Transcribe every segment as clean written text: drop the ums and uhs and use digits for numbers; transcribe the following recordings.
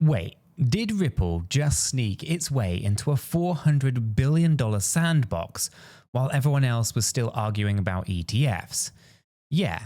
Wait, did Ripple just sneak its way into a $400 billion sandbox while everyone else was still arguing about ETFs? Yeah,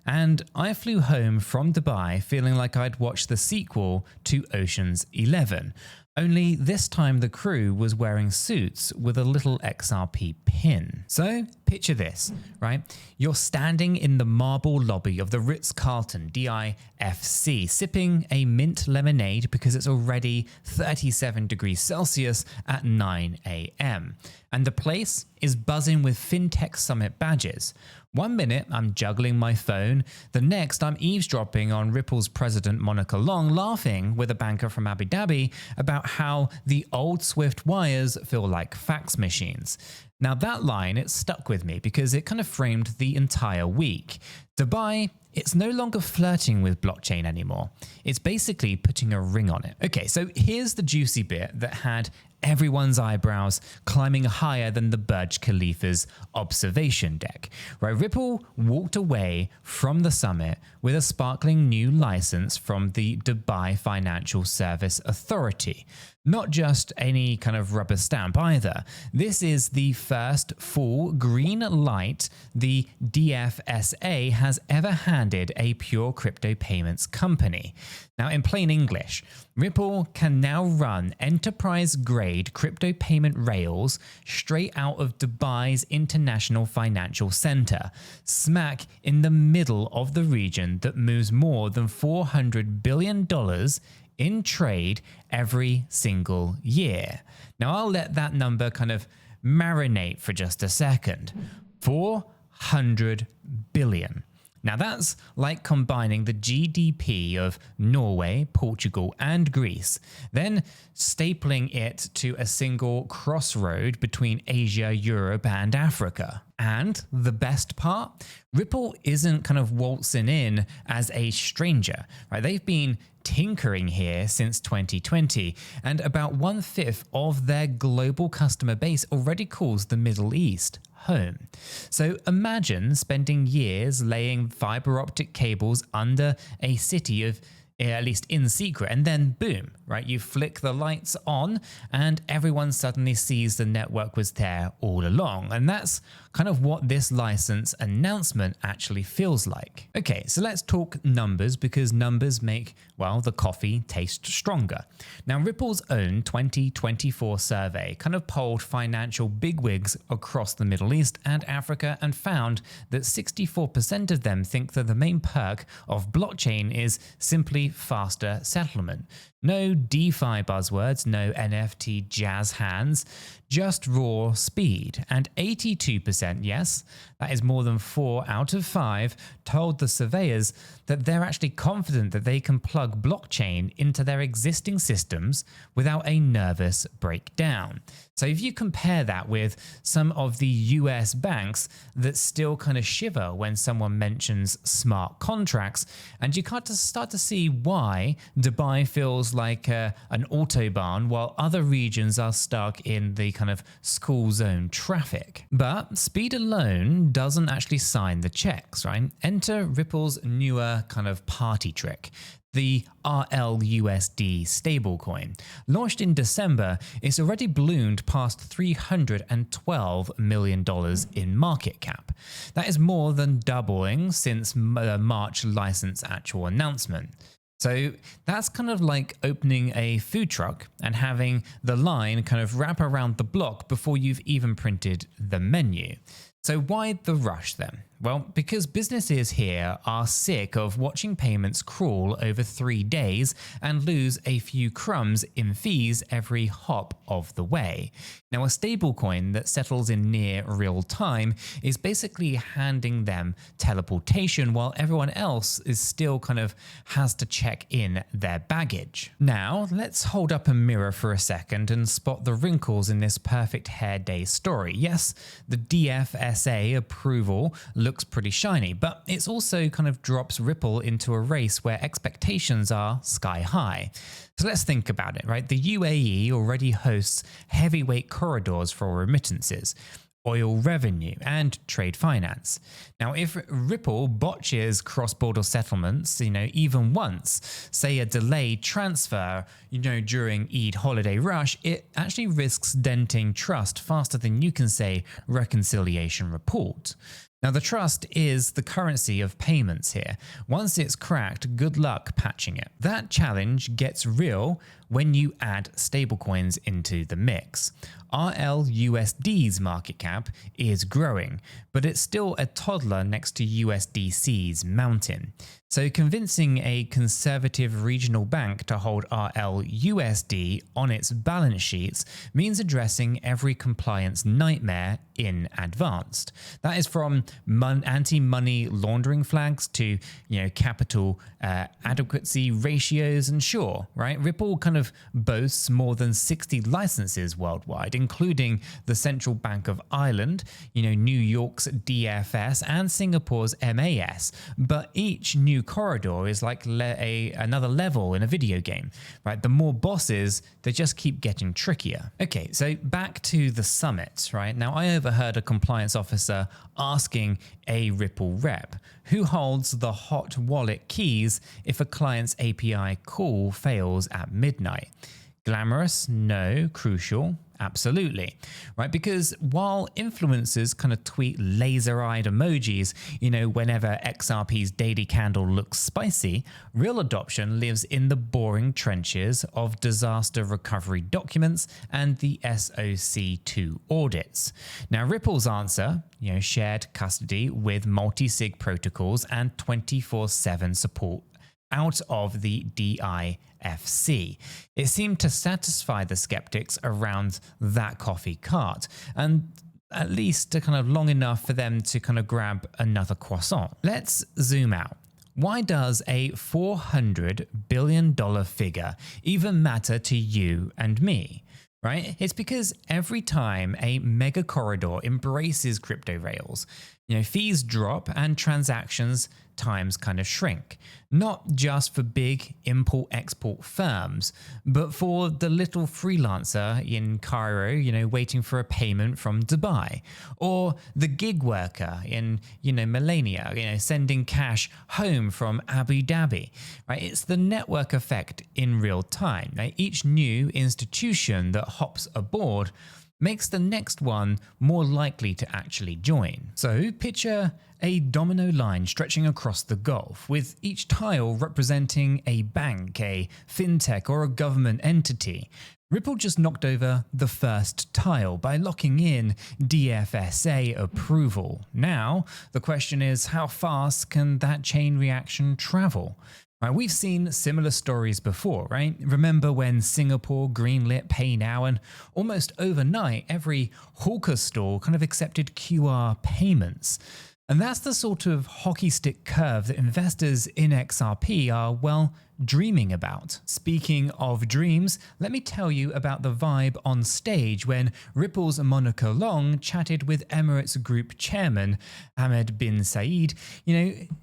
and I flew home from Dubai feeling like I'd watched the sequel to Ocean's 11, only this time the crew was wearing suits with a little XRP pin. So picture this, right? You're standing in the marble lobby of the Ritz-Carlton DIFC, sipping a mint lemonade because it's already 37 degrees Celsius at 9 a.m. And the place is buzzing with FinTech Summit badges. One minute I'm juggling my phone, the next I'm eavesdropping on Ripple's president Monica Long laughing with a banker from Abu Dhabi about how the old Swift wires feel like fax machines. Now that line, it stuck with me because it kind of framed the entire week. Dubai, it's no longer flirting with blockchain anymore. It's basically putting a ring on it. Okay, so here's the juicy bit that had everyone's eyebrows climbing higher than the 𝗕𝗘𝗪𝗔𝗥𝗘 observation deck, right? Ripple walked away from the summit with a sparkling new license from the Dubai Financial Service Authority. Not just any kind of rubber stamp either. This is the first full green light the DFSA has ever handed a pure crypto payments company. Now, in plain English, Ripple can now run enterprise-grade crypto payment rails straight out of Dubai's International Financial Center, smack in the middle of the region that moves more than $400 billion in trade every single year. Now, I'll let that number kind of marinate for just a second. 400 billion. Now that's like combining the GDP of Norway, Portugal, and Greece, then stapling it to a single crossroad between Asia, Europe, and Africa. And the best part? Ripple isn't kind of waltzing in as a stranger, right? They've been tinkering here since 2020, and about 1/5 of their global customer base already calls the Middle East home. So imagine spending years laying fiber optic cables under a city of, at least in secret, and then boom, right? You flick the lights on and everyone suddenly sees the network was there all along. And that's kind of what this license announcement actually feels like. Okay, so let's talk numbers because numbers make, well, the coffee taste stronger. Now, Ripple's own 2024 survey kind of polled financial bigwigs across the Middle East and Africa and found that 64% of them think that the main perk of blockchain is simply faster settlement. No DeFi buzzwords, no NFT jazz hands, just raw speed. And 82%, yes, that is more than 4 out of 5, told the surveyors that they're actually confident that they can plug blockchain into their existing systems without a nervous breakdown. So if you compare that with some of the US banks that still kind of shiver when someone mentions smart contracts, and you can't start to see why Dubai feels like an autobahn while other regions are stuck in the kind of school zone traffic. But speed alone doesn't actually sign the checks, right? Enter Ripple's newer kind of party trick. The RLUSD stablecoin. Launched in December, it's already ballooned past $312 million in market cap. That is more than doubling since the March license actual announcement. So that's kind of like opening a food truck and having the line kind of wrap around the block before you've even printed the menu. So why the rush then? Well, because businesses here are sick of watching payments crawl over 3 days and lose a few crumbs in fees every hop of the way. Now, a stablecoin that settles in near real time is basically handing them teleportation while everyone else is still kind of has to check in their baggage. Now, let's hold up a mirror for a second and spot the wrinkles in this perfect hair day story. Yes, the DFSA approval looks pretty shiny, but it's also kind of drops Ripple into a race where expectations are sky high. So let's think about it, right? The UAE already hosts heavyweight corridors for remittances. oil revenue, and trade finance. Now, if Ripple botches cross-border settlements, even once, say a delayed transfer, during Eid holiday rush, it actually risks denting trust faster than you can say reconciliation report. Now, the trust is the currency of payments here. Once it's cracked, good luck patching it. That challenge gets real when you add stablecoins into the mix. RLUSD's market cap is growing, but it's still a toddler next to USDC's mountain. So convincing a conservative regional bank to hold RLUSD on its balance sheets means addressing every compliance nightmare in advance. That is from anti-money laundering flags to capital adequacy ratios, and sure, right? Ripple kind of boasts more than 60 licenses worldwide, including the Central Bank of Ireland, New York's DFS, and Singapore's MAS. But each new corridor is like another level in a video game, right? The more bosses, they just keep getting trickier. Okay, so back to the summit, right? Now, I overheard a compliance officer asking a Ripple rep, who holds the hot wallet keys if a client's API call fails at midnight? Glamorous? No. Crucial? Absolutely, right? Because while influencers kind of tweet laser-eyed emojis, whenever XRP's daily candle looks spicy, real adoption lives in the boring trenches of disaster recovery documents and the SOC2 audits. Now, Ripple's answer, shared custody with multi-sig protocols and 24/7 support out of the DIFC. It seemed to satisfy the skeptics around that coffee cart, and at least kind of long enough for them to kind of grab another croissant. Let's zoom out. Why does a $400 billion figure even matter to you and me? Right? It's because every time a mega corridor embraces crypto rails, fees drop and transactions times kind of shrink. Not just for big import-export firms, but for the little freelancer in Cairo, waiting for a payment from Dubai, or the gig worker in, Melania, sending cash home from Abu Dhabi, right? It's the network effect in real time. Right? Each new institution that hops aboard makes the next one more likely to actually join. So picture a domino line stretching across the Gulf, with each tile representing a bank, a fintech, or a government entity. Ripple just knocked over the first tile by locking in DFSA approval. Now, the question is, how fast can that chain reaction travel? Right, we've seen similar stories before, right? Remember when Singapore greenlit Pay Now, and almost overnight, every hawker store kind of accepted QR payments. And that's the sort of hockey stick curve that investors in XRP are, well, dreaming about. Speaking of dreams, let me tell you about the vibe on stage when Ripple's Monica Long chatted with Emirates Group chairman Ahmed bin Saeed.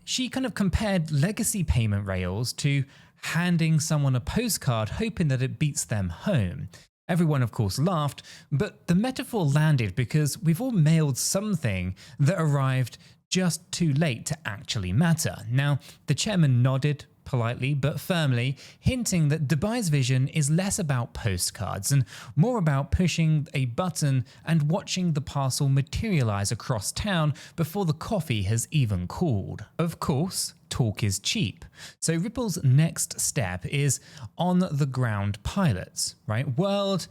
She kind of compared legacy payment rails to handing someone a postcard hoping that it beats them home. Everyone, of course, laughed, but the metaphor landed because we've all mailed something that arrived just too late to actually matter. Now, the chairman nodded politely but firmly, hinting that Dubai's vision is less about postcards and more about pushing a button and watching the parcel materialize across town before the coffee has even cooled. Of course, talk is cheap. So Ripple's next step is on-the-ground pilots, right? World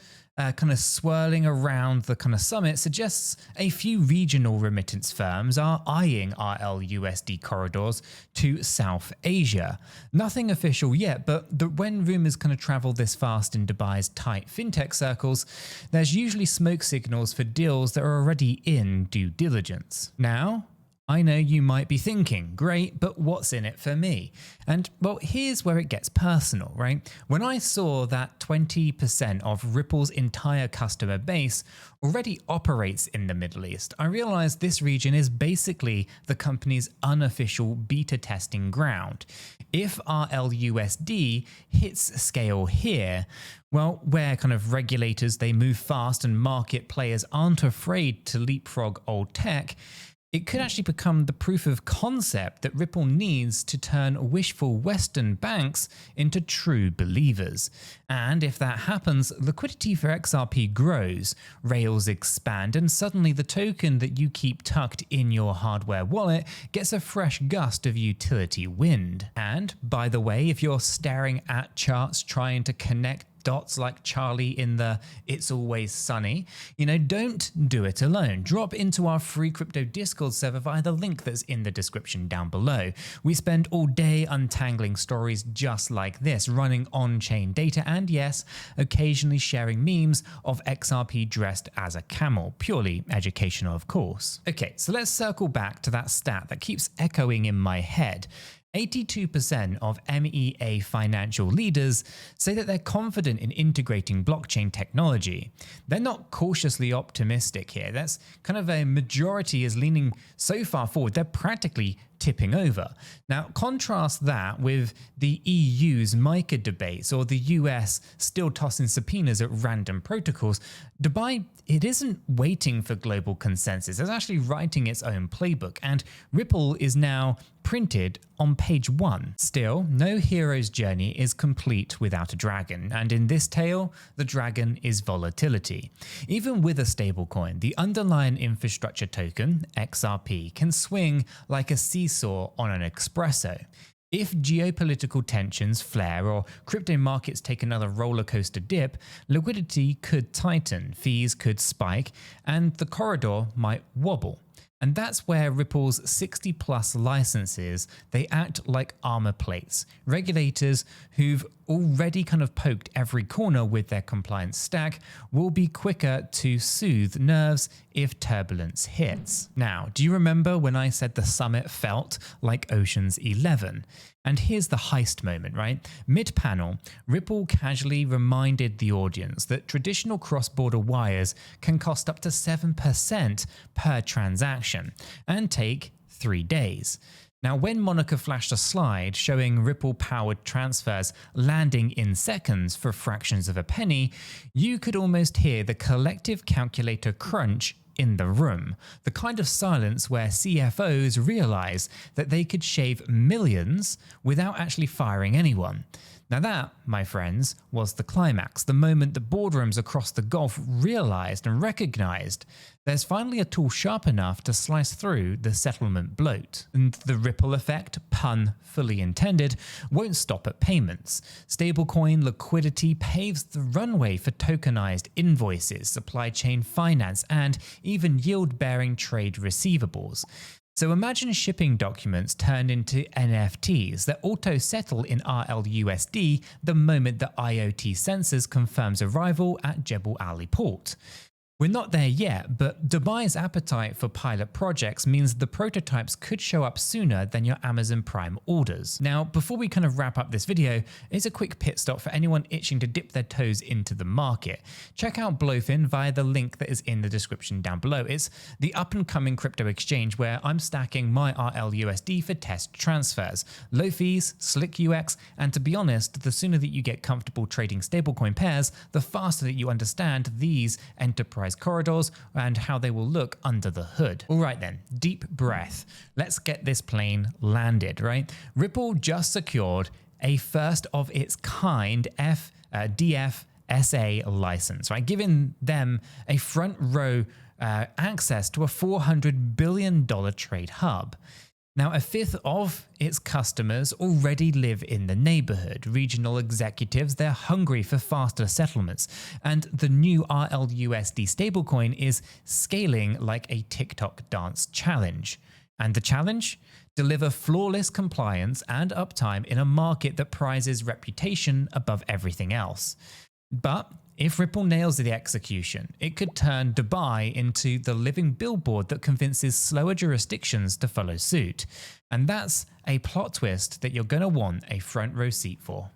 kind of swirling around the kind of summit suggests a few regional remittance firms are eyeing RLUSD corridors to South Asia. Nothing official yet, but when rumors kind of travel this fast in Dubai's tight fintech circles, there's usually smoke signals for deals that are already in due diligence. Now, I know you might be thinking, great, but what's in it for me? And well, here's where it gets personal, right? When I saw that 20% of Ripple's entire customer base already operates in the Middle East, I realized this region is basically the company's unofficial beta testing ground. If RLUSD hits scale here, well, where kind of regulators, they move fast and market players aren't afraid to leapfrog old tech, it could actually become the proof of concept that Ripple needs to turn wishful Western banks into true believers. And if that happens, liquidity for XRP grows, rails expand, and suddenly the token that you keep tucked in your hardware wallet gets a fresh gust of utility wind. And by the way, if you're staring at charts trying to connect dots like Charlie in the It's Always Sunny, don't do it alone. Drop into our free crypto Discord server via the link that's in the description down below. We spend all day untangling stories just like this, running on-chain data, and yes, occasionally sharing memes of XRP dressed as a camel, purely educational of course. Okay, so let's circle back to that stat that keeps echoing in my head. 82% of MEA financial leaders say that they're confident in integrating blockchain technology. They're not cautiously optimistic here. That's kind of a majority is leaning so far forward, they're practically tipping over. Now, contrast that with the EU's MiCA debates or the US still tossing subpoenas at random protocols. Dubai, it isn't waiting for global consensus. It's actually writing its own playbook, and Ripple is now printed on page 1. Still, no hero's journey is complete without a dragon, and in this tale, the dragon is volatility. Even with a stablecoin, the underlying infrastructure token, XRP, can swing like a seesaw on an espresso. If geopolitical tensions flare or crypto markets take another roller coaster dip, liquidity could tighten, fees could spike, and the corridor might wobble. And that's where Ripple's 60+ licenses, they act like armor plates. Regulators who've already kind of poked every corner with their compliance stack will be quicker to soothe nerves if turbulence hits. Now, do you remember when I said the summit felt like Ocean's 11? And here's the heist moment, right? Mid-panel, Ripple casually reminded the audience that traditional cross-border wires can cost up to 7% per transaction and take 3 days. Now, when Monica flashed a slide showing Ripple-powered transfers landing in seconds for fractions of a penny, you could almost hear the collective calculator crunch in the room, the kind of silence where CFOs realize that they could shave millions without actually firing anyone. Now that, my friends, was the climax, the moment the boardrooms across the Gulf realized and recognized there's finally a tool sharp enough to slice through the settlement bloat. And the ripple effect, pun fully intended, won't stop at payments. Stablecoin liquidity paves the runway for tokenized invoices, supply chain finance, and even yield-bearing trade receivables. So imagine shipping documents turned into NFTs that auto-settle in RLUSD the moment the IoT sensors confirms arrival at Jebel Ali port. We're not there yet, but Dubai's appetite for pilot projects means the prototypes could show up sooner than your Amazon Prime orders. Now, before we kind of wrap up this video, here's a quick pit stop for anyone itching to dip their toes into the market. Check out Blowfin via the link that is in the description down below. It's the up-and-coming crypto exchange where I'm stacking my RLUSD for test transfers. Low fees, slick UX, and to be honest, the sooner that you get comfortable trading stablecoin pairs, the faster that you understand these enterprise corridors and how they will look under the hood. All right then, deep breath. Let's get this plane landed, right? Ripple just secured a first of its kind DFSA license, right? Giving them a front row access to a $400 billion trade hub. Now, a fifth of its customers already live in the neighborhood. Regional executives, they're hungry for faster settlements. And the new RLUSD stablecoin is scaling like a TikTok dance challenge. And the challenge? Deliver flawless compliance and uptime in a market that prizes reputation above everything else. But if Ripple nails the execution, it could turn Dubai into the living billboard that convinces slower jurisdictions to follow suit. And that's a plot twist that you're going to want a front row seat for.